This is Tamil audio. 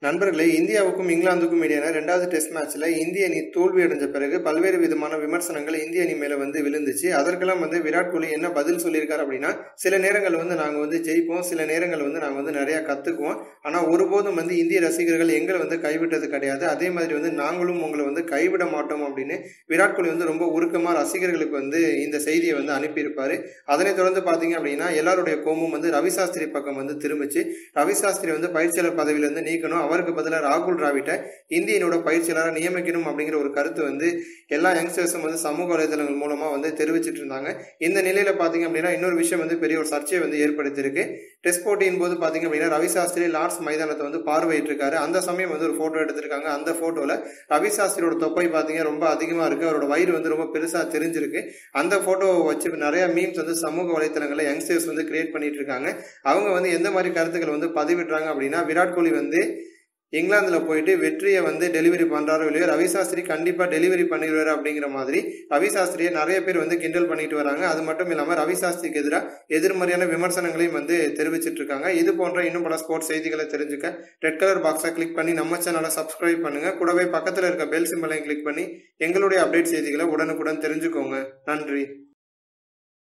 நண்பர்களே, இந்தியாவுக்கும் இங்கிலாந்துக்கும் இடையான 2வது டெஸ்ட் மேட்ச்ல இந்திய அணி தோல்வி அடைஞ்ச பிறகு பல்வேறு விதமான விமர்சனங்கள் இந்திய அணி மேல விழுந்துச்சு. அதற்கெல்லாம் விராட் கோலி என்ன பதில் சொல்லியிருக்காரு அப்படின்னா, சில நேரங்கள் நாங்க ஜெயிப்போம், சில நேரங்கள் நாங்க நிறைய கத்துக்குவோம். ஆனா ஒருபோதும் இந்திய ரசிகர்கள் எங்களை கைவிட்டது கிடையாது. அதே மாதிரி நாங்களும் உங்களை கைவிட மாட்டோம் அப்படின்னு விராட் கோலி ரொம்ப உருக்கமா ரசிகர்களுக்கு இந்த செய்தியை அனுப்பியிருப்பாரு. அதனைத் தொடர்ந்து பாத்தீங்க அப்படின்னா எல்லாருடைய கோமும் ரவி சாஸ்திரி பக்கம் திரும்பிச்சு. ரவி சாஸ்திரி பயிற்சியாளர் பதவியிலிருந்து நீக்கணும், அவருக்கு பதிலாக ராகுல் டிராவிட்டை இந்தியனோட பயிற்சியாளராக நியமிக்கணும் அப்படிங்கிற ஒரு கருத்து எல்லா யங்ஸ்டர்ஸும் சமூக வலைதளங்கள் மூலமா தெரிவிச்சிட்டு இருந்தாங்க. இந்த நிலையில பாத்தீங்க அப்படின்னா இன்னொரு விஷயம் பெரிய ஒரு சர்ச்சையை ஏற்படுத்தியிருக்கு. டெஸ்ட் போட்டியின் போது பாத்தீங்க அப்படின்னா ரவி சாஸ்திரி லார்ட்ஸ் மைதானத்தை பார்வையிட்டு இருக்காரு. அந்த சமயம் ஒரு போட்டோ எடுத்திருக்காங்க. அந்த போட்டோல ரவி சாஸ்திரியோட தொப்பை பாத்தீங்க ரொம்ப அதிகமா இருக்கு, அவரோட வயிறு ரொம்ப பெருசா தெரிஞ்சிருக்கு. அந்த போட்டோவை வச்சு நிறைய மீம்ஸ் சமூக வலைதளங்கள்ல யங்ஸ்டர்ஸ் கிரியேட் பண்ணிட்டு இருக்காங்க. அவங்க எந்த மாதிரி கருத்துக்கள் பதிவிடுறாங்க அப்படின்னா, விராட் கோலி இங்கிலாந்துல போயிட்டு வெற்றியை டெலிவரி பண்றாரோ இல்லையோ, ரவி சாஸ்திரி கண்டிப்பா டெலிவரி பண்ணிடுவாரு அப்படிங்கிற மாதிரி ரவி சாஸ்திரியை நிறைய பேர் கிண்டல் பண்ணிட்டு வராங்க. அது மட்டும் இல்லாம ரவி சாஸ்திரிக்கு எதிராக எதிர்மறையான விமர்சனங்களையும் தெரிவிச்சிட்டு இருக்காங்க. இது போன்ற இன்னும் பல ஸ்போர்ட்ஸ் செய்திகளை தெரிஞ்சுக்க ரெட் கலர் பாக்ஸை கிளிக் பண்ணி நம்ம சேனலை சப்ஸ்கிரைப் பண்ணுங்க. கூடவே பக்கத்துல இருக்க பெல் சிம்பலையும் கிளிக் பண்ணி எங்களுடைய அப்டேட் செய்திகளை உடனுக்குடன் தெரிஞ்சுக்கோங்க. நன்றி.